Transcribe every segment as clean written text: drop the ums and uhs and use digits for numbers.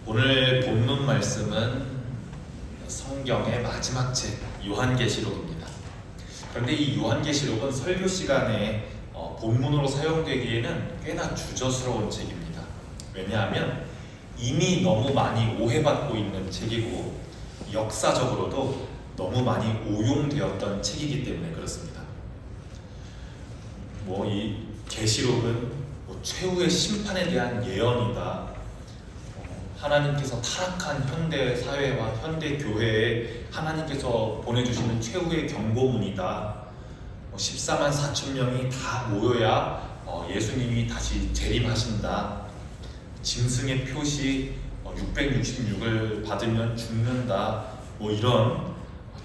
오늘 본문 말씀은 성경의 마지막 책 요한계시록입니다. 그런데 이 요한계시록은 설교 시간에 본문으로 사용되기에는 꽤나 주저스러운 책입니다. 왜냐하면 이미 너무 많이 오해받고 있는 책이고 역사적으로도 너무 많이 오용되었던 책이기 때문에 그렇습니다. 이 계시록은 최후의 심판에 대한 예언이다. 하나님께서 타락한 현대 사회와 현대 교회에 하나님께서 보내주시는 최후의 경고문이다. 14만 4천 명이 다 모여야 예수님이 다시 재림하신다. 짐승의 표시 666을 받으면 죽는다. 이런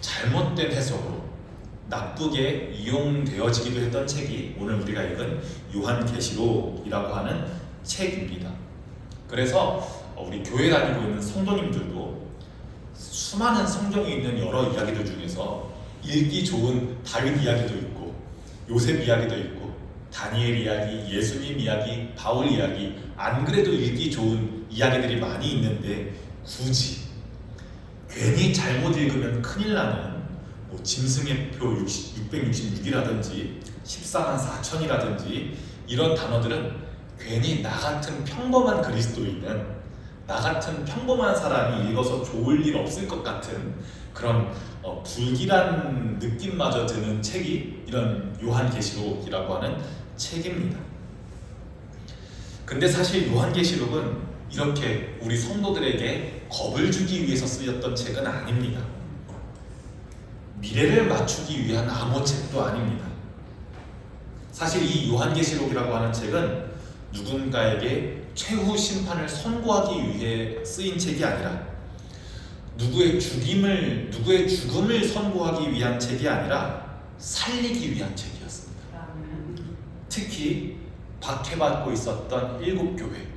잘못된 해석으로 나쁘게 이용되어지기도 했던 책이 오늘 우리가 읽은 요한계시록이라고 하는 책입니다. 그래서 우리 교회 다니고 있는 성도님들도 수많은 성경에 있는 여러 이야기들 중에서 읽기 좋은 다윗 이야기도 있고 요셉 이야기도 있고 다니엘 이야기, 예수님 이야기, 바울 이야기, 안 그래도 읽기 좋은 이야기들이 많이 있는데 굳이 괜히 잘못 읽으면 큰일 나는 짐승의 표 666이라든지 14만 4천이라든지 이런 단어들은 괜히 나 같은 평범한 그리스도인은, 나 같은 평범한 사람이 읽어서 좋을 일 없을 것 같은 그런 불길한 느낌마저 드는 책이 이런 요한계시록이라고 하는 책입니다. 근데 사실 요한계시록은 이렇게 우리 성도들에게 겁을 주기 위해서 쓰였던 책은 아닙니다. 미래를 맞추기 위한 암호책도 아닙니다. 사실 이 요한계시록이라고 하는 책은 누군가에게 최후 심판을 선고하기 위해 쓰인 책이 아니라 누구의 죽음을 선고하기 위한 책이 아니라 살리기 위한 책이었습니다. 특히 박해받고 있었던 7교회,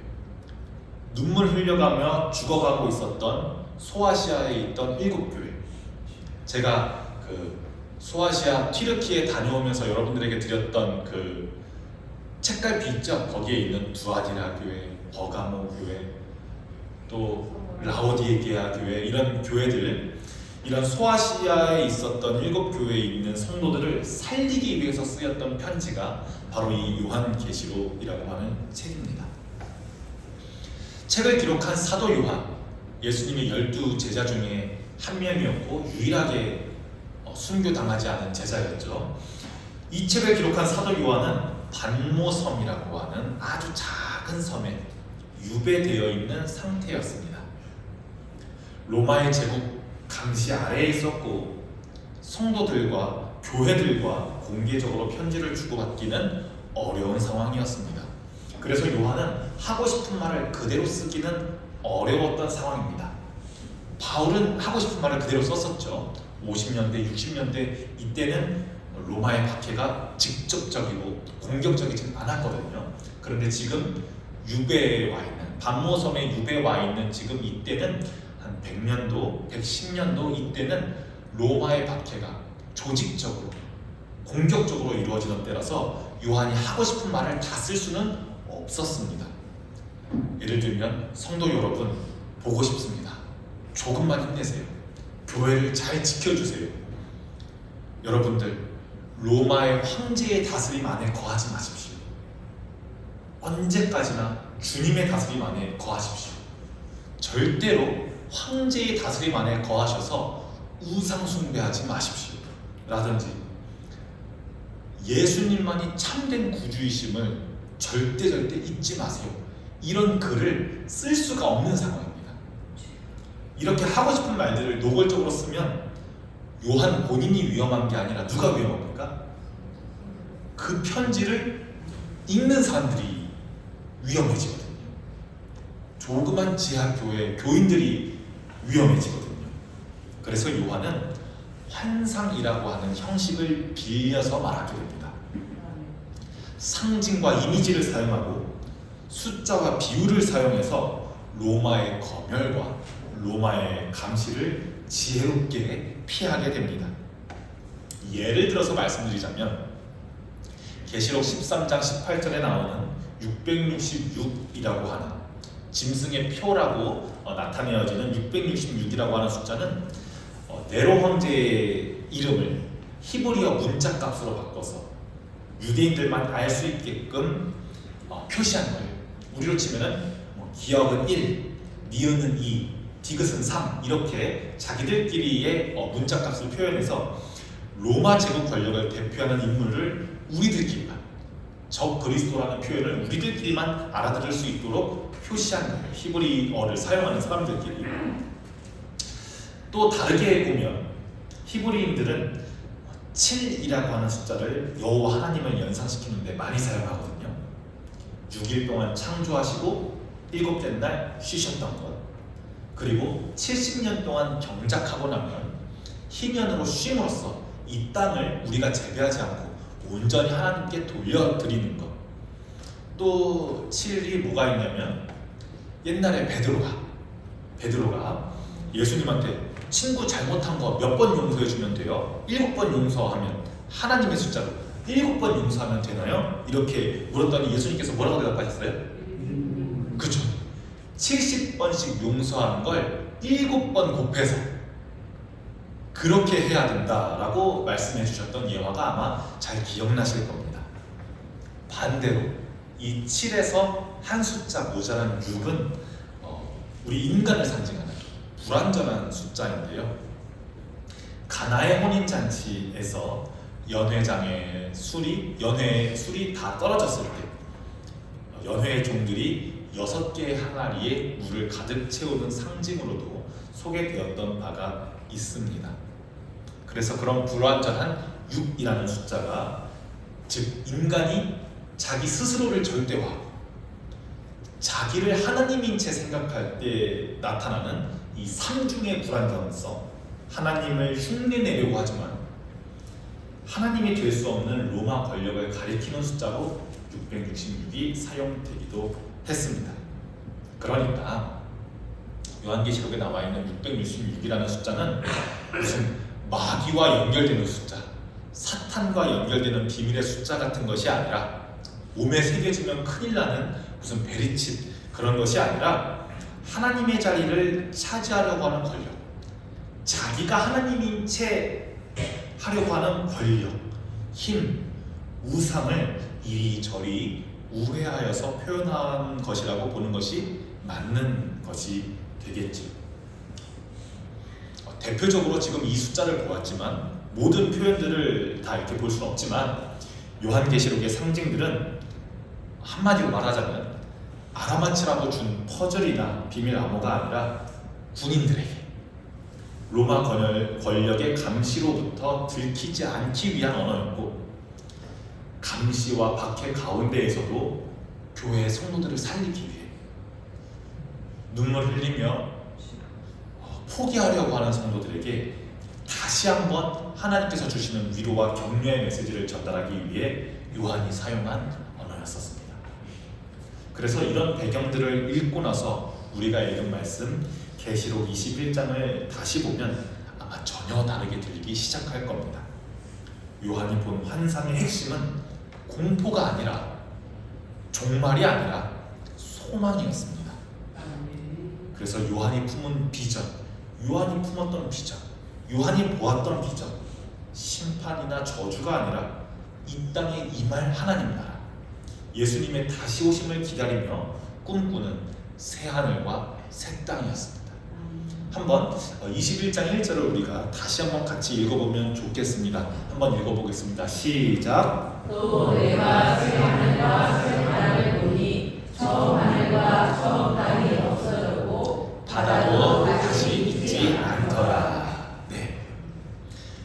눈물 흘려가며 죽어가고 있었던 소아시아에 있던 7교회, 제가 소아시아 튀르키에 다녀오면서 여러분들에게 드렸던 책갈피 있죠? 거기에 있는 두아디라 교회, 버가모 교회, 또 라오디게아 교회, 이런 교회들, 이런 소아시아에 있었던 7교회에 있는 성도들을 살리기 위해서 쓰였던 편지가 바로 이 요한계시록이라고 하는 책입니다. 책을 기록한 사도 요한, 예수님의 12제자 중에 한 명이었고 유일하게 순교당하지 않은 제자였죠. 이 책을 기록한 사도 요한은 반모섬이라고 하는 아주 작은 섬에 유배되어 있는 상태였습니다. 로마의 제국 감시 아래에 있었고 성도들과 교회들과 공개적으로 편지를 주고받기는 어려운 상황이었습니다. 그래서 요한은 하고 싶은 말을 그대로 쓰기는 어려웠던 상황입니다. 바울은 하고 싶은 말을 그대로 썼었죠. 50년대, 60년대 이때는 로마의 박해가 직접적이고 공격적이지 않았거든요. 그런데 지금 유배에 와 있는, 반모섬에 유배에 와 있는 지금 이때는 한 100년도, 110년도 이때는 로마의 박해가 조직적으로, 공격적으로 이루어지던 때라서 요한이 하고 싶은 말을 다 쓸 수는 없었습니다. 예를 들면 성도 여러분 보고 싶습니다. 조금만 힘내세요. 교회를 잘 지켜주세요. 여러분들 로마의 황제의 다스림 안에 거하지 마십시오. 언제까지나 주님의 다스림 안에 거하십시오. 절대로 황제의 다스림 안에 거하셔서 우상 숭배하지 마십시오. 라든지 예수님만이 참된 구주이심을 절대 잊지 마세요. 이런 글을 쓸 수가 없는 상황입니다. 이렇게 하고 싶은 말들을 노골적으로 쓰면 요한 본인이 위험한 게 아니라 누가 위험합니까? 그 편지를 읽는 사람들이 위험해지거든요. 조그만 지하교회 교인들이 위험해지거든요. 그래서 요한은 환상이라고 하는 형식을 빌려서 말하게 됩니다. 상징과 이미지를 사용하고 숫자와 비율을 사용해서 로마의 검열과 로마의 감시를 지혜롭게 피하게 됩니다. 예를 들어서 말씀드리자면 계시록 13장 18절에 나오는 666이라고 하는 짐승의 표라고 나타내어지는 666이라고 하는 숫자는 네로 황제의 이름을 히브리어 문자 값으로 바꿔서 유대인들만 알 수 있게끔 표시한 거예요. 우리로 치면은 기역은 1, 니은은 2, 디귿은 3 이렇게 자기들끼리의 문자 값을 표현해서 로마 제국 권력을 대표하는 인물을 우리들끼리만, 적 그리스도라는 표현을 우리들끼리만 알아들을 수 있도록 표시한 거예요. 히브리어를 사용하는 사람들끼리. 또 다르게 보면 히브리인들은 7이라고 하는 숫자를 여호와 하나님을 연상시키는데 많이 사용하거든요. 6일 동안 창조하시고 7째 날 쉬셨던 것, 그리고 70년 동안 경작하고 나면 희년으로 쉼으로써 이 땅을 우리가 재배하지 않고 온전히 하나님께 돌려드리는 것. 또 7이 뭐가 있냐면 옛날에 베드로가 예수님한테 친구 잘못한 거 몇 번 용서해 주면 돼요? 7번 용서하면, 하나님의 숫자로 7번 용서하면 되나요? 이렇게 물었더니 예수님께서 뭐라고 대답하셨어요? 그렇죠. 70번씩 용서하는 걸 7번 곱해서 그렇게 해야 된다라고 말씀해 주셨던 예화가 아마 잘 기억나실 겁니다. 반대로 이 7에서 한 숫자 모자란 6은 우리 인간을 상징하는 불완전한 숫자인데요. 가나의 혼인잔치에서 연회 술이 다 떨어졌을 때 연회 종들이 6개의 항아리에 물을 가득 채우는 상징으로도 소개되었던 바가 있습니다. 그래서 그런 불완전한 6이라는 숫자가, 즉 인간이 자기 스스로를 절대화하고 자기를 하나님인 채 생각할 때 나타나는 이 삼중의 불완전성, 하나님을 흉내내려고 하지만 하나님이 될 수 없는 로마 권력을 가리키는 숫자로 666이 사용되기도 했습니다. 그러니까 요한계시록에 나와 있는 666이라는 숫자는 무슨 마귀와 연결되는 숫자, 사탄과 연결되는 비밀의 숫자 같은 것이 아니라, 몸에 새겨지면 큰일 나는 무슨 베리칩 그런 것이 아니라 하나님의 자리를 차지하려고 하는 권력, 자기가 하나님인 채 하려고 하는 권력, 힘, 우상을 이리저리 우회하여서 표현한 것이라고 보는 것이 맞는 것이 되겠죠. 대표적으로 지금 이 숫자를 보았지만 모든 표현들을 다 이렇게 볼 수는 없지만 요한계시록의 상징들은 한마디로 말하자면 아라마치라고 준 퍼즐이나 비밀 암호가 아니라 군인들에게 로마 권력의 감시로부터 들키지 않기 위한 언어였고, 감시와 박해 가운데에서도 교회의 성도들을 살리기 위해 눈물 흘리며 포기하려고 하는 성도들에게 다시 한번 하나님께서 주시는 위로와 격려의 메시지를 전달하기 위해 요한이 사용한 언어였었습니다. 그래서 이런 배경들을 읽고 나서 우리가 읽은 말씀 계시록 21장을 다시 보면 아마 전혀 다르게 들리기 시작할 겁니다. 요한이 본 환상의 핵심은 공포가 아니라, 종말이 아니라 소망이었습니다. 그래서 요한이 품은 비전, 요한이 품었던 비전, 요한이 보았던 비전, 심판이나 저주가 아니라 이 땅에 임할 하나님 나라, 예수님의 다시 오심을 기다리며 꿈꾸는 새하늘과 새 땅이었습니다. 한번 21장 1절을 우리가 다시 한번 같이 읽어보면 좋겠습니다. 한번 읽어보겠습니다. 시작. 또 내가 새 하늘과 새 땅을 보니 처음 하늘과 처음 땅이 없어졌고 바다도 다시 있지 않더라. 네.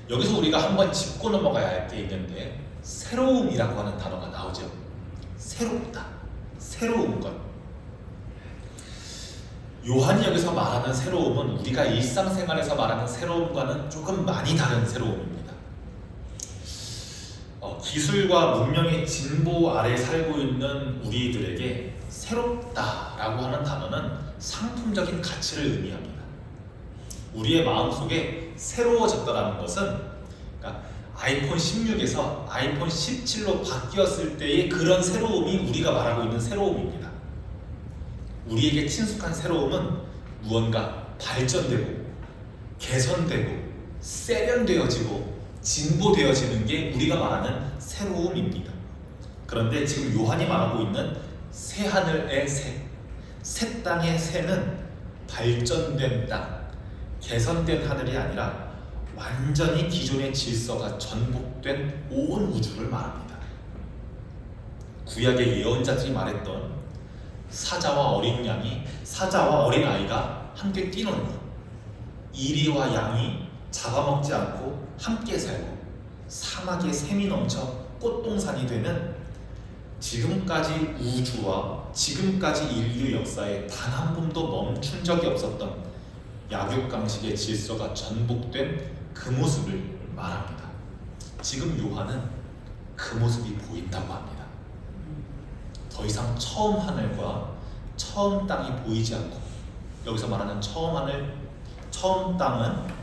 여기서 우리가 한번 짚고 넘어가야 할 게 있는데, 새로움이라고 하는 단어가 나오죠. 새롭다, 새로운 것. 요한이 여기서 말하는 새로움은 우리가 일상생활에서 말하는 새로움과는 조금 많이 다른 새로움입니다. 기술과 문명의 진보 아래 살고 있는 우리들에게 새롭다라고 하는 단어는 상품적인 가치를 의미합니다. 우리의 마음속에 새로워졌다라는 것은, 그러니까 아이폰 16에서 아이폰 17로 바뀌었을 때의 그런 새로움이 우리가 말하고 있는 새로움입니다. 우리에게 친숙한 새로움은 무언가 발전되고 개선되고 세련되어지고 진보되어지는 게 우리가 말하는 새로움입니다. 그런데 지금 요한이 말하고 있는 새 하늘의 새 땅의 새는 발전된 땅, 개선된 하늘이 아니라 완전히 기존의 질서가 전복된 온 우주를 말합니다. 구약의 예언자들이 말했던 사자와 어린 아이가 함께 뛰노는 것, 이리와 양이 잡아먹지 않고 함께 살고 사막에 샘이 넘쳐 꽃동산이 되는 지금까지 우주와 지금까지 인류 역사에 단 한 번도 멈춘 적이 없었던 약육강식의 질서가 전복된 그 모습을 말합니다. 지금 요한은 그 모습이 보인다고 합니다. 더 이상 처음 하늘과 처음 땅이 보이지 않고, 여기서 말하는 처음 하늘, 처음 땅은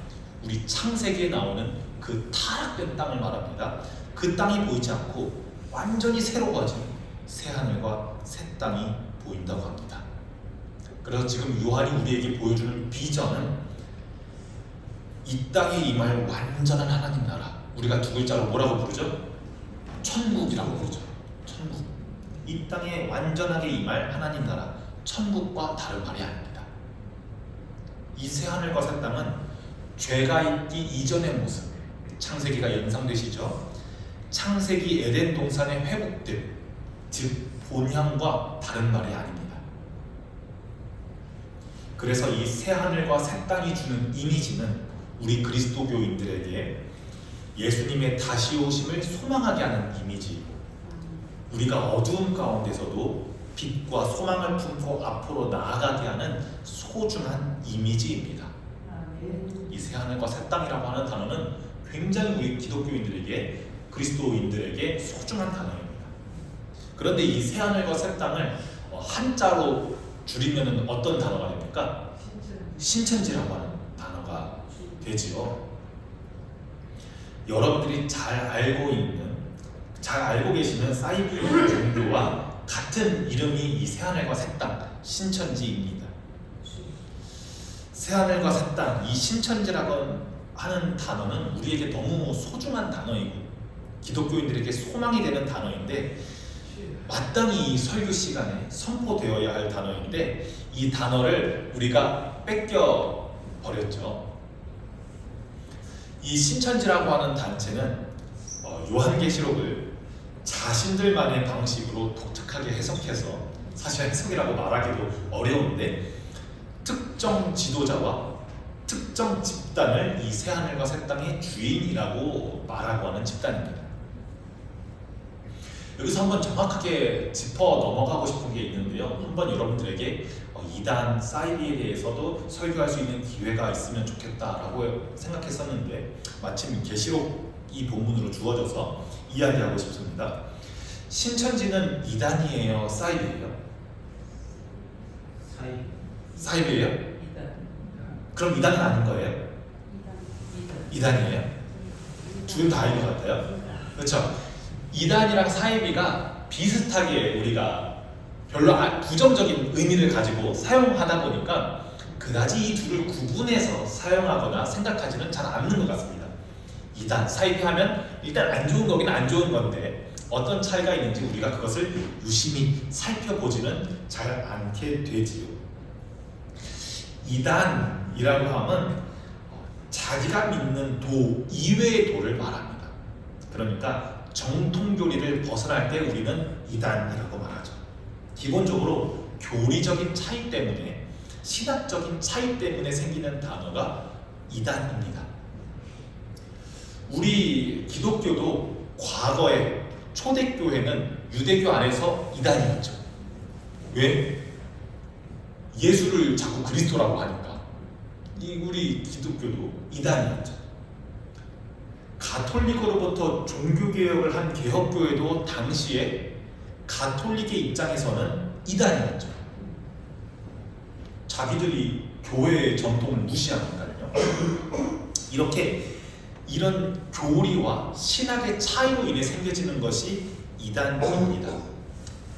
우리 창세기에 나오는 그 타락된 땅을 말합니다. 그 땅이 보이지 않고 완전히 새로워진 새 하늘과 새 땅이 보인다고 합니다. 그래서 지금 요한이 우리에게 보여주는 비전은 이 땅에 임할 완전한 하나님 나라, 우리가 두 글자로 뭐라고 부르죠? 천국이라고 부르죠. 천국. 이 땅에 완전하게 임할 하나님 나라, 천국과 다른 말이 아닙니다. 이 새 하늘과 새 땅은 죄가 있기 이전의 모습, 창세기가 연상되시죠? 창세기 에덴 동산의 회복됨, 즉 본향과 다른 말이 아닙니다. 그래서 이 새 하늘과 새 땅이 주는 이미지는 우리 그리스도교인들에게 예수님의 다시 오심을 소망하게 하는 이미지이고, 우리가 어두움 가운데서도 빛과 소망을 품고 앞으로 나아가게 하는 소중한 이미지입니다. 이 새 하늘과 새 땅이라고 하는 단어는 굉장히 우리 기독교인들에게, 그리스도인들에게 소중한 단어입니다. 그런데 이 새 하늘과 새 땅을 한자로 줄이면 어떤 단어가 됩니까? 신천지라고 하는 단어가 되지요. 여러분들이 잘 알고 계시는 사이비리안 종교와 같은 이름이 이 새하늘과 새 땅, 신천지입니다. 새하늘과 새 땅, 이 신천지라고 하는 단어는 우리에게 너무 소중한 단어이고 기독교인들에게 소망이 되는 단어인데, 마땅히 이 설교 시간에 선포되어야 할 단어인데 이 단어를 우리가 뺏겨 버렸죠. 이 신천지라고 하는 단체는 요한계시록을 자신들만의 방식으로 독특하게 해석해서, 사실 해석이라고 말하기도 어려운데, 특정 지도자와 특정 집단을 이 새하늘과 새 땅의 주인이라고 말하고 하는 집단입니다. 여기서 한번 정확하게 짚어 넘어가고 싶은 게 있는데요. 한번 여러분들에게 이단, 사이비에 대해서도 설교할 수 있는 기회가 있으면 좋겠다라고 생각했었는데, 마침 계시록 이 본문으로 주어져서 이야기하고 싶습니다. 신천지는 이단이에요, 사이비예요? 사이비예요? 그럼 이단은 아닌 거예요? 이단이에요? 둘 다인 것 같아요. 그렇죠? 이단이랑 사이비가 비슷하게 우리가 별로 부정적인 의미를 가지고 사용하다 보니까 그다지 이 둘을 구분해서 사용하거나 생각하지는 잘 않는 것 같습니다. 이단, 사이비 하면 일단 안 좋은 거긴 안 좋은 건데 어떤 차이가 있는지 우리가 그것을 유심히 살펴보지는 잘 않게 되지요. 이단이라고 하면 자기가 믿는 도 이외의 도를 말합니다. 그러니까 정통교리를 벗어날 때 우리는 이단이라고 말하죠. 기본적으로 교리적인 차이 때문에, 신학적인 차이 때문에 생기는 단어가 이단입니다. 우리 기독교도 과거에 초대교회는 유대교 안에서 이단이었죠. 왜? 예수를 자꾸 그리스도라고 하니까. 우리 기독교도 이단이었죠. 가톨릭으로부터 종교개혁을 한 개혁교회도 당시에 가톨릭의 입장에서는 이단이었죠. 자기들이 교회의 전통을 무시하니까요. 이렇게 이런 교리와 신학의 차이로 인해 생겨지는 것이 이단입니다.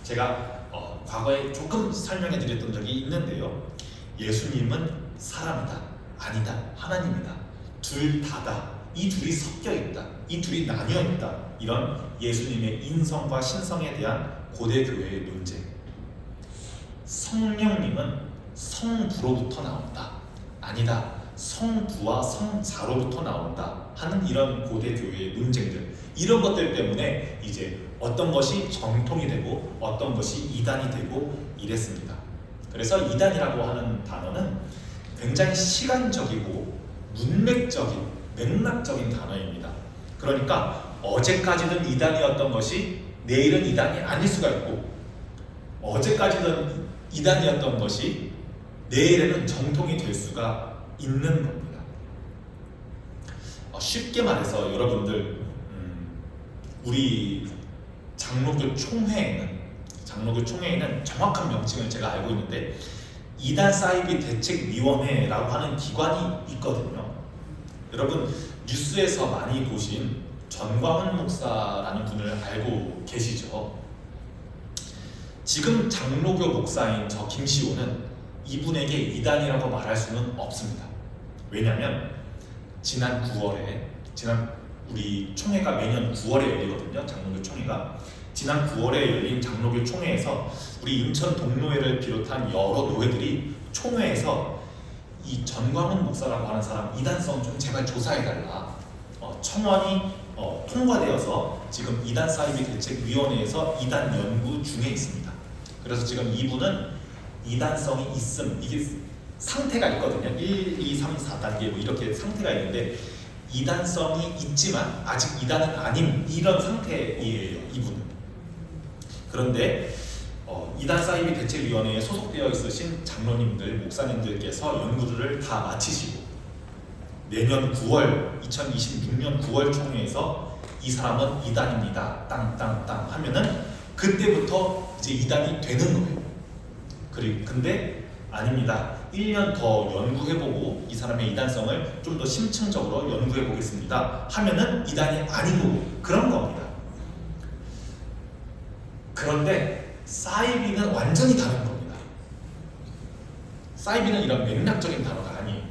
제가 과거에 조금 설명해 드렸던 적이 있는데요. 예수님은 사람이다, 아니다, 하나님이다, 둘 다다, 이 둘이 섞여 있다, 이 둘이 나뉘어 있다, 이런 예수님의 인성과 신성에 대한 고대 교회의 논쟁. 성령님은 성부로부터 나온다, 아니다, 성부와 성자로부터 나온다 하는 이런 고대 교회의 논쟁들, 이런 것들 때문에 이제 어떤 것이 정통이 되고 어떤 것이 이단이 되고 이랬습니다. 그래서 이단이라고 하는 단어는 굉장히 시간적이고 문맥적인, 맥락적인 단어입니다. 그러니까 어제까지는 이단이었던 것이 내일은 이단이 아닐 수가 있고, 어제까지는 이단이었던 것이 내일에는 정통이 될 수가 있는 겁니다. 쉽게 말해서 여러분들, 우리 장로교 총회에는 정확한 명칭을 제가 알고 있는데 이단 사이비 대책위원회라고 하는 기관이 있거든요. 여러분 뉴스에서 많이 보신 전광훈 목사라는 분을 알고 계시죠? 지금 장로교 목사인 저 김시호는 이분에게 이단이라고 말할 수는 없습니다. 왜냐하면 지난 우리 총회가 매년 9월에 열리거든요. 장로교 총회가. 지난 9월에 열린 장로교 총회에서 우리 인천 동노회를 비롯한 여러 노회들이 총회에서 이 전광훈 목사라고 하는 사람 이단성 좀 제발 조사해달라, 청원이 통과되어서 지금 이단 사이비 대책위원회에서 이단 연구 중에 있습니다. 그래서 지금 이분은 이단성이 있음, 이게 상태가 있거든요. 1, 2, 3, 4단계 뭐 이렇게 상태가 있는데 이단성이 있지만 아직 이단은 아닌 이런 상태이에요, 이분은. 그런데 이단 사이비 대책위원회에 소속되어 있으신 장로님들, 목사님들께서 연구를 다 마치시고 내년 9월, 2026년 9월 총회에서 이 사람은 이단입니다, 땅땅땅 하면은 그때부터 이제 이단이 되는 거예요. 근데 아닙니다. 1년 더 연구해보고 이 사람의 이단성을 좀 더 심층적으로 연구해보겠습니다 하면은 이단이 아닌 거고, 그런 겁니다. 그런데 사이비는 완전히 다른 겁니다. 사이비는 이런 맥락적인 단어가 아니에요.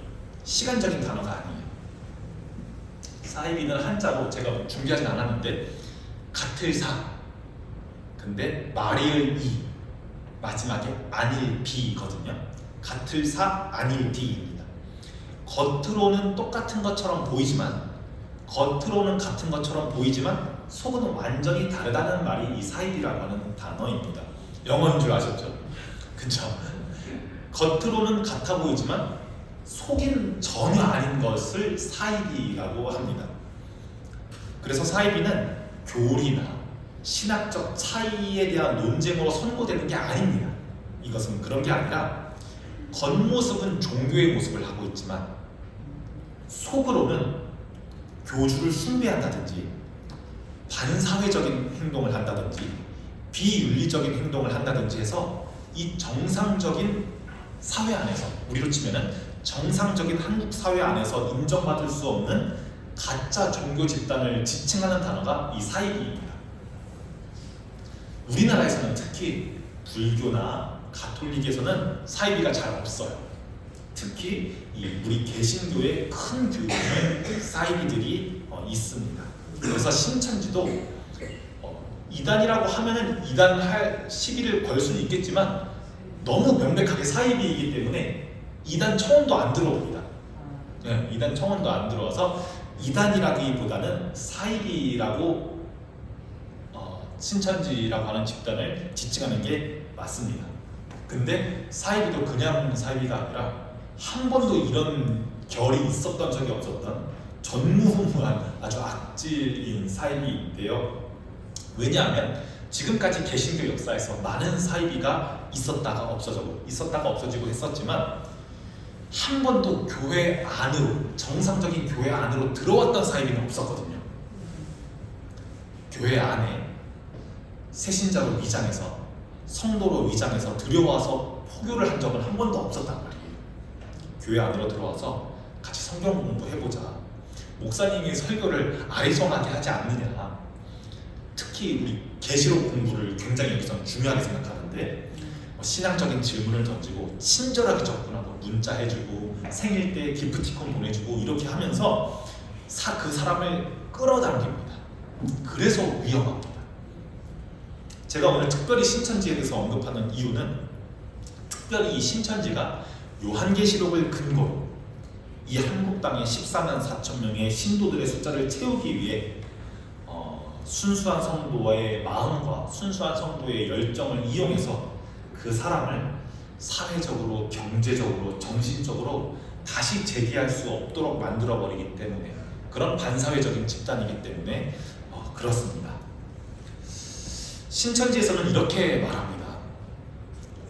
시간적인 단어가 아니에요. 사이비는 한자로 제가 준비하진 않았는데 같을 사, 근데 말이을 이, 마지막에 아닐 비거든요. 같을 사 아닐 비입니다. 겉으로는 똑같은 것처럼 보이지만, 겉으로는 같은 것처럼 보이지만 속은 완전히 다르다는 말이 이 사이비라고 하는 단어입니다. 영어인 줄 아셨죠? 그쵸? 겉으로는 같아 보이지만 속인 전혀 아닌 것을 사이비라고 합니다. 그래서 사이비는 교리나 신학적 차이에 대한 논쟁으로 선고되는 게 아닙니다. 이것은 그런 게 아니라 겉모습은 종교의 모습을 하고 있지만 속으로는 교주를 숭배한다든지 반사회적인 행동을 한다든지 비윤리적인 행동을 한다든지 해서 이 정상적인 사회 안에서, 우리로 치면은 정상적인 한국 사회 안에서 인정받을 수 없는 가짜 종교 집단을 지칭하는 단어가 이 사이비입니다. 우리나라에서는 특히 불교나 가톨릭에서는 사이비가 잘 없어요. 특히 우리 개신교의 큰 교회는 사이비들이 있습니다. 그래서 신천지도 이단이라고 하면은 이단할 시비를 걸 수는 있겠지만 너무 명백하게 사이비이기 때문에 이단 청원도 안 들어옵니다. 네, 이단 청원도 안 들어와서 이단이라기보다는 사이비라고 신천지라고 하는 집단을 지칭하는 게 맞습니다. 근데 사이비도 그냥 사이비가 아니라 한 번도 이런 결이 있었던 적이 없었던 전무후무한 아주 악질인 사이비인데요. 왜냐하면 지금까지 개신교 역사에서 많은 사이비가 있었다가 없어지고 했었지만 한 번도 교회 안으로, 정상적인 교회 안으로 들어왔던 사이비는 없었거든요. 교회 안에 새신자로 위장해서, 성도로 위장해서 들여와서 포교를 한 적은 한 번도 없었단 말이에요. 교회 안으로 들어와서 같이 성경 공부해보자, 목사님이 설교를 아리송하게 하지 않느냐, 특히 우리 계시록 공부를 굉장히 여기서 중요하게 생각하는데 신앙적인 질문을 던지고 친절하게 접근하고 문자 해주고 생일 때 기프티콘 보내주고 이렇게 하면서 그 사람을 끌어당깁니다. 그래서 위험합니다. 제가 오늘 특별히 신천지에 대해서 언급하는 이유는 특별히 이 신천지가 요한계시록을 근거로 이 한국 땅의 14만 4천 명의 신도들의 숫자를 채우기 위해 순수한 성도의 마음과 순수한 성도의 열정을 이용해서 그 사람을 사회적으로, 경제적으로, 정신적으로 다시 재기할 수 없도록 만들어버리기 때문에, 그런 반사회적인 집단이기 때문에 그렇습니다. 신천지에서는 이렇게 말합니다.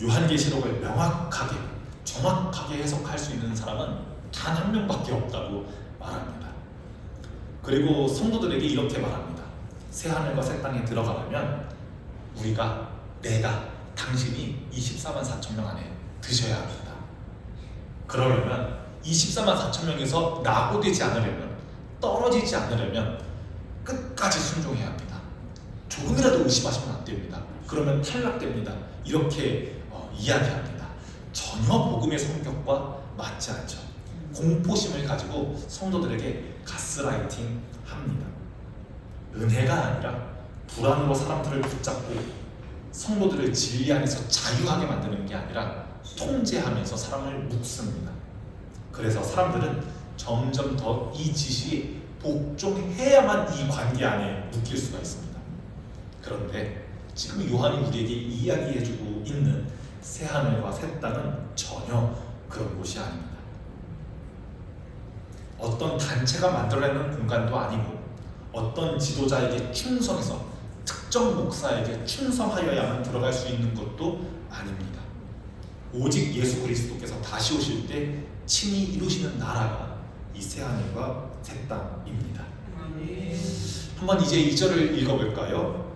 요한계시록을 명확하게, 정확하게 해석할 수 있는 사람은 단 한 명밖에 없다고 말합니다. 그리고 성도들에게 이렇게 말합니다. 새하늘과 새 땅에 들어가려면 내가, 당신이 24만 4천 명 안에 드셔야 합니다. 그러려면 24만 4천 명에서 낙오되지 않으려면, 떨어지지 않으려면 끝까지 순종해야 합니다. 조금이라도 의심하시면 안 됩니다. 그러면 탈락됩니다. 이렇게 이야기합니다. 전혀 복음의 성격과 맞지 않죠. 공포심을 가지고 성도들에게 가스라이팅 합니다. 은혜가 아니라 불안으로 사람들을 붙잡고 성도들을 진리 안에서 자유하게 만드는 게 아니라 통제하면서 사람을 묶습니다. 그래서 사람들은 점점 더 이 지시에 복종해야만 이 관계 안에 묶일 수가 있습니다. 그런데 지금 요한이 우리에게 이야기해주고 있는 새하늘과 새 땅은 전혀 그런 곳이 아닙니다. 어떤 단체가 만들어내는 공간도 아니고, 어떤 지도자에게 충성해서 특정 목사에게 충성하여야만 들어갈 수 있는 것도 아닙니다. 오직 예수 그리스도께서 다시 오실 때 친히 이루시는 나라가 이 새하늘과 새 땅입니다. 한번 이제 2절을 읽어볼까요?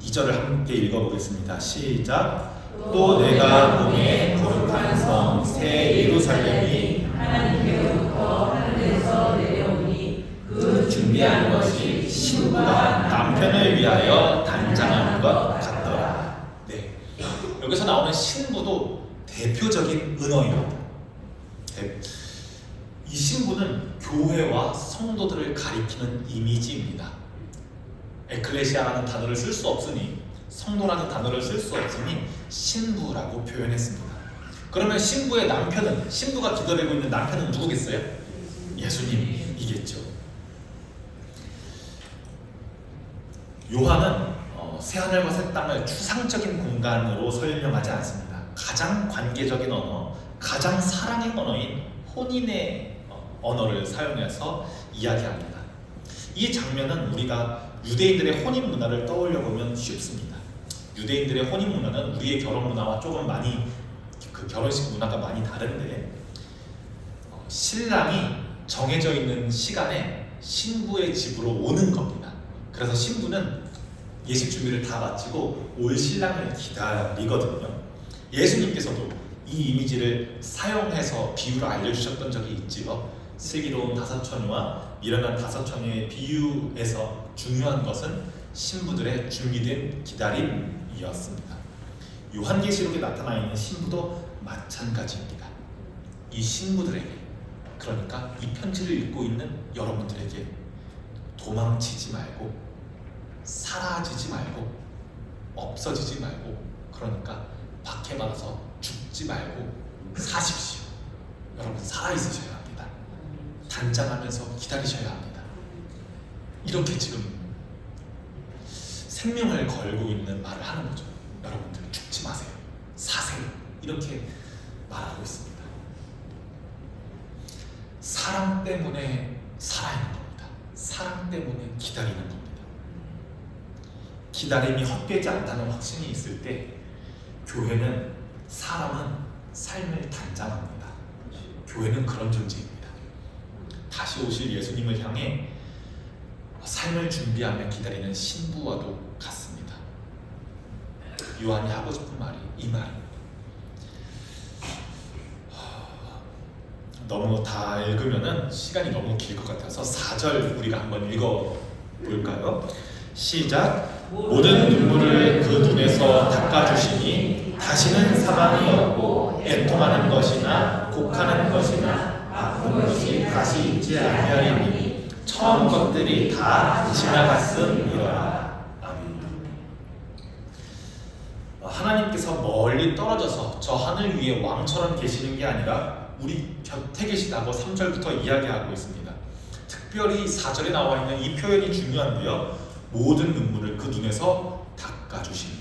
2절을 함께 읽어보겠습니다. 시작. 또 내가 봄에 거룩한 성 새 예루살렘이 하나님께로부터 하늘에서 내려오니 그 준비한 것이 신부가 남편을 위하여 단장하는 것 같더라. 네, 여기서 나오는 신부도 대표적인 은어입니다. 이 신부는 교회와 성도들을 가리키는 이미지입니다. 에클레시아라는 단어를 쓸 수 없으니, 성도라는 단어를 쓸 수 없으니 신부라고 표현했습니다. 그러면 신부의 남편은, 신부가 기다리고 있는 남편은 누구겠어요? 예수님이겠죠. 요한은 새하늘과 새 땅을 추상적인 공간으로 설명하지 않습니다. 가장 관계적인 언어, 가장 사랑의 언어인 혼인의 언어를 사용해서 이야기합니다. 이 장면은 우리가 유대인들의 혼인 문화를 떠올려 보면 쉽습니다. 유대인들의 혼인 문화는 우리의 결혼 문화와 조금 많이, 그 결혼식 문화가 많이 다른데, 신랑이 정해져 있는 시간에 신부의 집으로 오는 겁니다. 그래서 신부는 예식 준비를 다 마치고 올 신랑을 기다리거든요. 예수님께서도 이 이미지를 사용해서 비유를 알려주셨던 적이 있지요. 슬기로운 다섯 처녀와 미련한 다섯 처녀의 비유에서 중요한 것은 신부들의 준비된 기다림이었습니다. 요한계시록에 나타나 있는 신부도 마찬가지입니다. 이 신부들에게, 그러니까 이 편지를 읽고 있는 여러분들에게 도망치지 말고, 사라지지 말고, 없어지지 말고, 그러니까 박해받아서 죽지 말고 사십시오. 여러분 살아있으셔야 합니다. 단장하면서 기다리셔야 합니다. 이렇게 지금 생명을 걸고 있는 말을 하는 거죠. 여러분들 죽지 마세요. 사세요. 이렇게 말하고 있습니다. 사랑 때문에 살아있는 겁니다. 사랑 때문에 기다리는 겁니다. 기다림이 헛되지 않다는 확신이 있을 때 교회는, 사람은 삶을 단장합니다. 교회는 그런 존재입니다. 다시 오실 예수님을 향해 삶을 준비하며 기다리는 신부와도 같습니다. 요한이 하고 싶은 말이 이 말입니다. 너무 다 읽으면 시간이 너무 길 것 같아서 4절 우리가 한번 읽어볼까요? 시작. 모든 눈물을 그 눈에서 닦아주시니 다시는 사망이 없고 애통하는 것이나 곡하는 것이나 아픈 것이 다시 있지 아니하리니 처음 것들이 다 지나갔음이라. 아멘. 하나님께서 멀리 떨어져서 저 하늘 위에 왕처럼 계시는 게 아니라 우리 곁에 계시다고 3절부터 이야기하고 있습니다. 특별히 4절에 나와 있는 이 표현이 중요한데요. 모든 눈물을 그 눈에서 닦아주시니.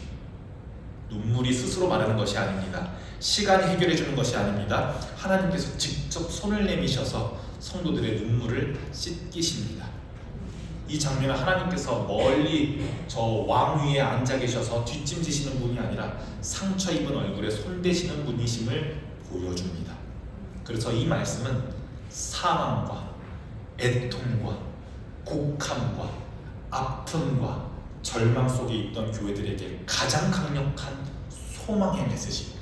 눈물이 스스로 마르는 것이 아닙니다. 시간이 해결해 주는 것이 아닙니다. 하나님께서 직접 손을 내미셔서 성도들의 눈물을 씻기십니다. 이 장면은 하나님께서 멀리 저 왕 위에 앉아 계셔서 뒷짐지시는 분이 아니라 상처 입은 얼굴에 손 대시는 분이심을 보여줍니다. 그래서 이 말씀은 사망과 애통과 곡함과 아픔과 절망 속에 있던 교회들에게 가장 강력한 소망의 메시지입니다.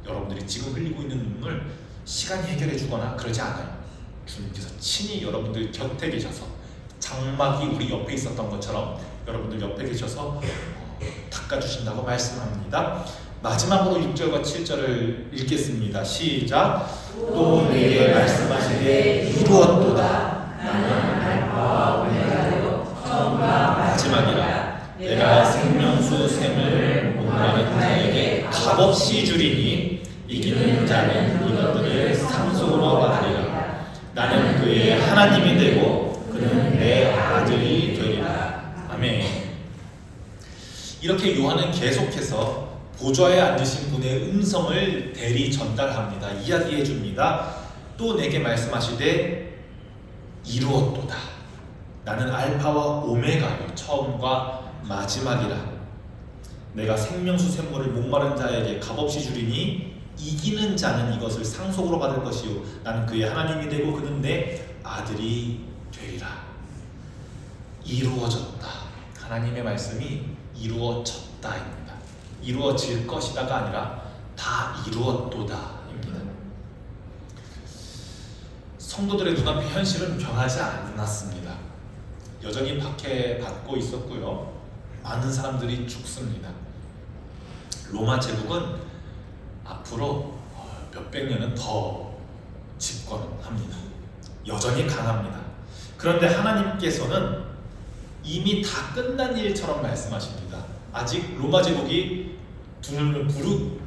여러분들이 지금 흘리고 있는 눈물 시간이 해결해 주거나 그러지 않아요. 주님께서 친히 여러분들 곁에 계셔서 장막이 우리 옆에 있었던 것처럼 여러분들 옆에 계셔서 닦아주신다고 말씀합니다. 마지막으로 6절과 7절을 읽겠습니다. 시작. 또 내게 말씀하시되 이루었도다. 나는 알파와 오메가요 처음과 마지막이라. 내가 생명수 샘을 목마른 자에게 값없이 주리니 이기는 자는 이것들을 상속으로 받으리라. 나는 그의 하나님이 되고 그는 내 아들이 되리라. 아멘. 이렇게 요한은 계속해서 보좌에 앉으신 분의 음성을 대리 전달합니다. 이야기해 줍니다. 또 내게 말씀하시되 이루었도다. 나는 알파와 오메가요 처음과 마지막이라. 내가 생명수 샘물을 목마른 자에게 값없이 주리니 이기는 자는 이것을 상속으로 받을 것이요 나는 그의 하나님이 되고 그는 내 아들이 되리라. 이루어졌다. 하나님의 말씀이 이루어졌다입니다. 이루어질 것이다가 아니라 다 이루었도다입니다. 성도들의 눈앞에 현실은 변하지 않았습니다. 여전히 박해받고 있었고요. 많은 사람들이 죽습니다. 로마 제국은 앞으로 몇백 년은 더 집권합니다. 여전히 강합니다. 그런데 하나님께서는 이미 다 끝난 일처럼 말씀하십니다. 아직 로마 제국이 두 눈을 부르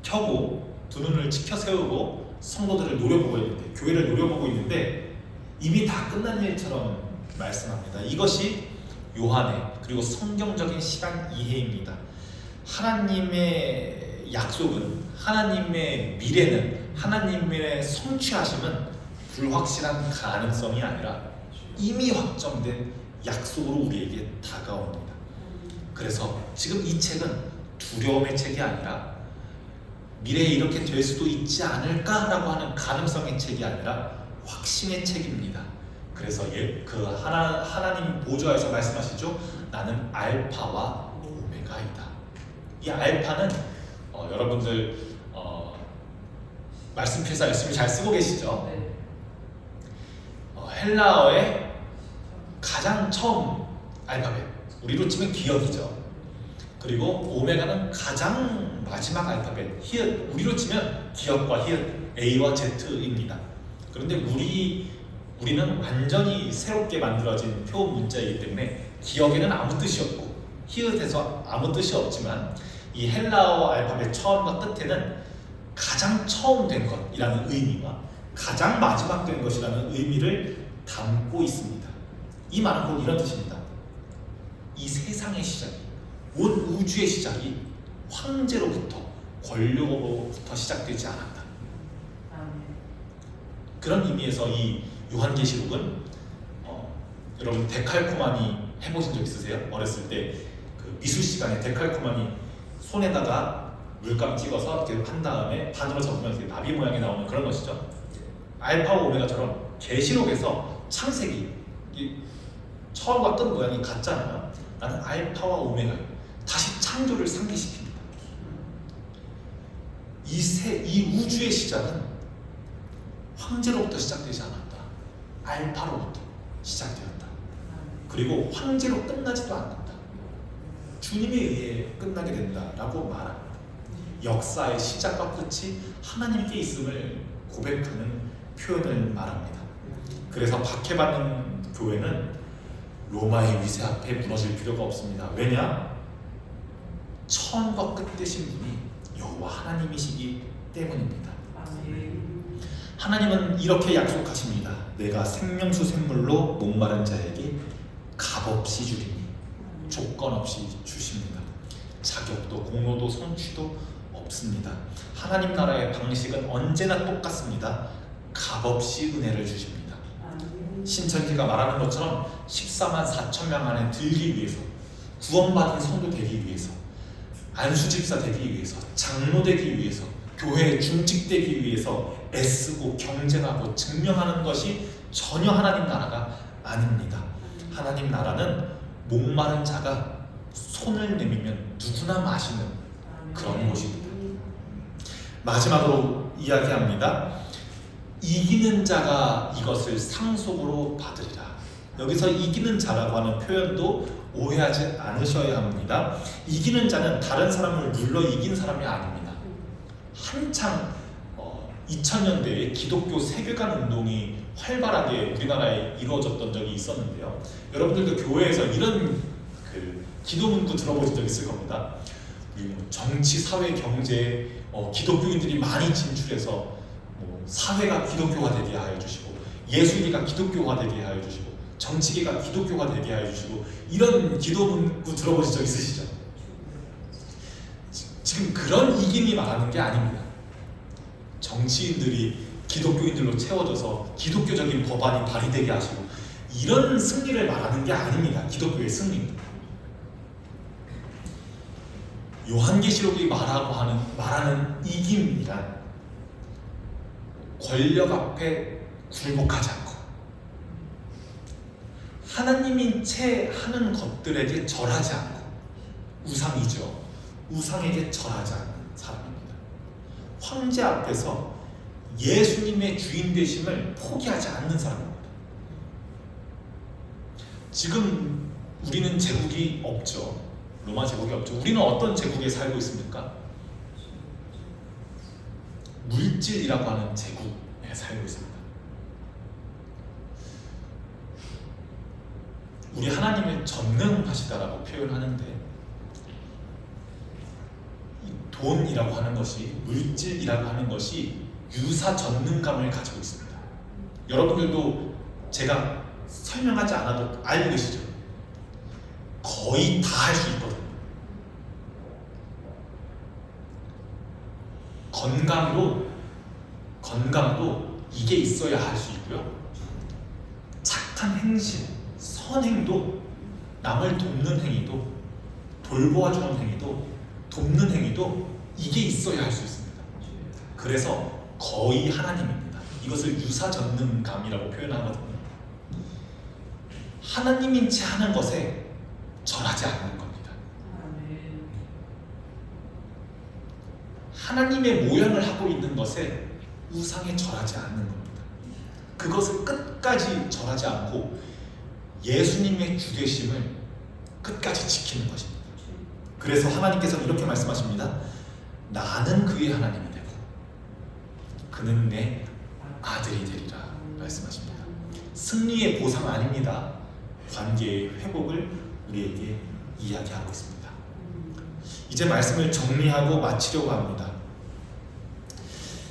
켜고 두 눈을 치켜 세우고 성도들을 노려보고 있는데, 교회를 노려보고 있는데 이미 다 끝난 일처럼 말씀합니다. 이것이 요한의 그리고 성경적인 시간 이해입니다. 하나님의 약속은, 하나님의 미래는, 하나님의 성취하심은 불확실한 가능성이 아니라 이미 확정된 약속으로 우리에게 다가옵니다. 그래서 지금 이 책은 두려움의 책이 아니라 미래에 이렇게 될 수도 있지 않을까라고 하는 가능성의 책이 아니라 확신의 책입니다. 그래서 하나님 보좌에서 말씀하시죠. 나는 알파와 오메가이다. 이 알파는 여러분들 말씀 필사 열심히 잘 쓰고 계시죠? 헬라어의 가장 처음 알파벳, 우리로 치면 기억이죠. 그리고 오메가는 가장 마지막 알파벳, 히읗, 우리로 치면 기억과 히읗, A와 Z입니다. 그런데 우리는 완전히 새롭게 만들어진 표 문자이기 때문에 기억에는 아무 뜻이 없고 히읗에서 아무 뜻이 없지만 이 헬라어 알파벳 처음과 끝에는 가장 처음 된 것이라는 의미와 가장 마지막 된 것이라는 의미를 담고 있습니다. 이 말은 곧 이런 뜻입니다. 이 세상의 시작이, 온 우주의 시작이 황제로부터, 권력으로부터 시작되지 않았다. 그런 의미에서 이 요한계시록은 여러분 데칼코마니 해보신 적 있으세요? 어렸을 때 그 미술 시간에 데칼코마니 손에다가 물감 찍어서 이렇게 한 다음에 반으로 접으면 이렇게 나비 모양이 나오는 그런 것이죠. 알파와 오메가처럼 계시록에서 창세기 처음과 끝 모양이 같잖아요. 나는 알파와 오메가, 다시 창조를 상기시킵니다. 이 우주의 시작은 황제로부터 시작되지 않았다. 알파로부터 시작되었다. 그리고 황제로 끝나지도 않는다. 주님에 의해 끝나게 된다라고 말합니다. 역사의 시작과 끝이 하나님께 있음을 고백하는 표현을 말합니다. 그래서 박해받는 교회는 로마의 위세 앞에 무너질 필요가 없습니다. 왜냐? 처음과 끝 되신 분이 여호와 하나님이시기 때문입니다. 하나님은 이렇게 약속하십니다. 내가 생명수 샘물로 목마른 자에게 값없이 주리니. 조건 없이 주십니다. 자격도 공로도 성취도 없습니다. 하나님 나라의 방식은 언제나 똑같습니다. 값없이 은혜를 주십니다. 신천지가 말하는 것처럼 14만 4천 명 안에 들기 위해서, 구원받은 성도 되기 위해서, 안수집사 되기 위해서, 장로 되기 위해서, 교회에 중직되기 위해서 애쓰고 경쟁하고 증명하는 것이 전혀 하나님 나라가 아닙니다. 하나님 나라는 목마른 자가 손을 내밀면 누구나 마시는 그런 곳입니다. 마지막으로 이야기합니다. 이기는 자가 이것을 상속으로 받으리라. 여기서 이기는 자라고 하는 표현도 오해하지 않으셔야 합니다. 이기는 자는 다른 사람을 눌러 이긴 사람이 아닙니다. 한창 2000년대에 기독교 세계관 운동이 활발하게 우리나라에 이루어졌던 적이 있었는데요. 여러분들도 교회에서 이런 기도 문구 들어보신 적 있을 겁니다. 정치, 사회, 경제에 기독교인들이 많이 진출해서 사회가 기독교화 되게 하여 주시고, 예술계가 기독교화 되게 하여 주시고, 정치계가 기독교화 되게 하여 주시고, 이런 기도 문구 들어보신 적 있으시죠? 지금 그런 이김이 말하는 게 아닙니다. 정치인들이 기독교인들로 채워져서 기독교적인 법안이 발의되게 하시고, 이런 승리를 말하는 게 아닙니다. 기독교의 승리입니다. 요한계시록이 말하는 이김이란 권력 앞에 굴복하지 않고 하나님인 채 하는 것들에게 절하지 않고, 우상이죠. 우상에게 절하지 않는 사람입니다. 황제 앞에서 예수님의 주인 되심을 포기하지 않는 사람입니다. 지금 우리는 제국이 없죠. 로마 제국이 없죠. 우리는 어떤 제국에 살고 있습니까? 물질이라고 하는 제국에 살고 있습니다. 우리 하나님을 전능하시다라고 표현하는데, 이 돈이라고 하는 것이, 물질이라고 하는 것이 유사 전능감을 가지고 있습니다. 여러분들도 제가 설명하지 않아도 알고 계시죠? 거의 다 할 수 있거든요. 건강도 이게 있어야 할 수 있고요. 착한 행실, 선행도, 남을 돕는 행위도, 돌보아주는 행위도, 돕는 행위도 이게 있어야 할 수 있습니다. 그래서 거의 하나님입니다. 이것을 유사전능감이라고 표현하거든요. 하나님인 채 하는 것에 절하지 않는 겁니다. 하나님의 모양을 하고 있는 것에 우상에 절하지 않는 겁니다. 그것을 끝까지 절하지 않고 예수님의 주되심을 끝까지 지키는 것입니다. 그래서 하나님께서 이렇게 말씀하십니다. 나는 그의 하나님이 되고 그는 내 아들이 되리라 말씀하십니다. 승리의 보상 아닙니다. 관계의 회복을 우리에게 이야기하고 있습니다. 이제 말씀을 정리하고 마치려고 합니다.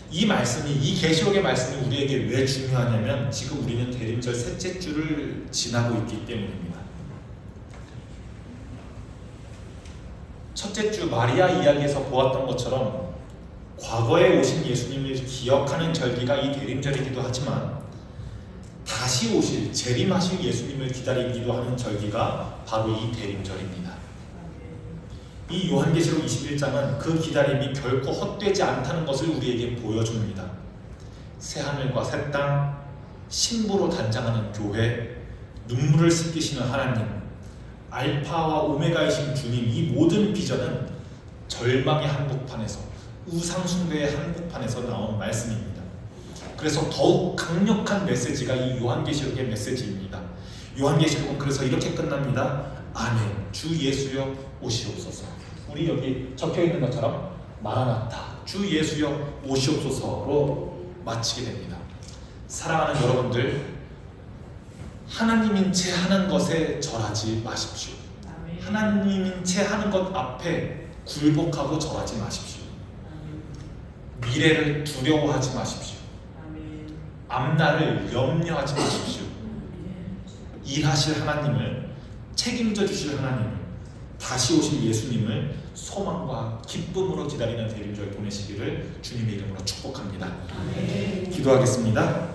이 말씀이, 이 계시록의 말씀이 우리에게 왜 중요하냐면, 지금 우리는 대림절 셋째 주를 지나고 있기 때문입니다. 첫째 주 마리아 이야기에서 보았던 것처럼 과거에 오신 예수님을 기억하는 절기가 이 대림절이기도 하지만, 다시 오실 재림하실 예수님을 기다리기도 하는 절기가 바로 이 대림절입니다. 이 요한계시록 21장은 그 기다림이 결코 헛되지 않다는 것을 우리에게 보여줍니다. 새하늘과 새 땅, 신부로 단장하는 교회, 눈물을 씻기시는 하나님, 알파와 오메가이신 주님, 이 모든 비전은 절망의 한복판에서, 우상숭배의 한복판에서 나온 말씀입니다. 그래서 더욱 강력한 메시지가 이 요한계시록의 메시지입니다. 요한계시록은 그래서 이렇게 끝납니다. 아멘. 주 예수여 오시옵소서. 우리 여기 적혀 있는 것처럼 마라나타, 주 예수여 오시옵소서로 마치게 됩니다. 사랑하는 여러분들, 하나님인 채 하는 것에 절하지 마십시오. 하나님인 채 하는 것 앞에 굴복하고 절하지 마십시오. 미래를 두려워하지 마십시오. 앞날을 염려하지 마십시오. 일하실 하나님을, 책임져 주실 하나님을, 다시 오실 예수님을 소망과 기쁨으로 기다리는 대림절 보내시기를 주님의 이름으로 축복합니다. 기도하겠습니다.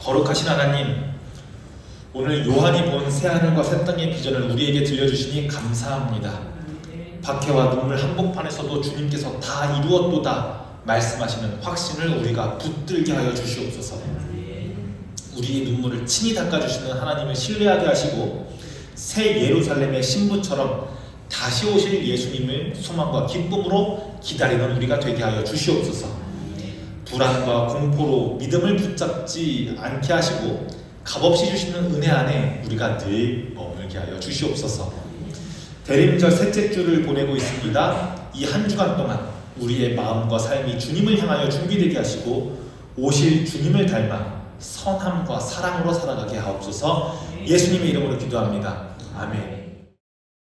거룩하신 하나님, 오늘 요한이 본 새하늘과 새 땅의 비전을 우리에게 들려주시니 감사합니다. 박해와 눈물 한복판에서도 주님께서 다 이루었도다 말씀하시는 확신을 우리가 붙들게 하여 주시옵소서. 우리의 눈물을 친히 닦아주시는 하나님을 신뢰하게 하시고 새 예루살렘의 신부처럼 다시 오실 예수님을 소망과 기쁨으로 기다리는 우리가 되게 하여 주시옵소서. 불안과 공포로 믿음을 붙잡지 않게 하시고 값없이 주시는 은혜 안에 우리가 늘 머물게 하여 주시옵소서. 대림절 셋째 주를 보내고 있습니다. 이 한 주간 동안 우리의 마음과 삶이 주님을 향하여 준비되게 하시고 오실 주님을 닮아 선함과 사랑으로 살아가게 하옵소서. 예수님의 이름으로 기도합니다. 아멘.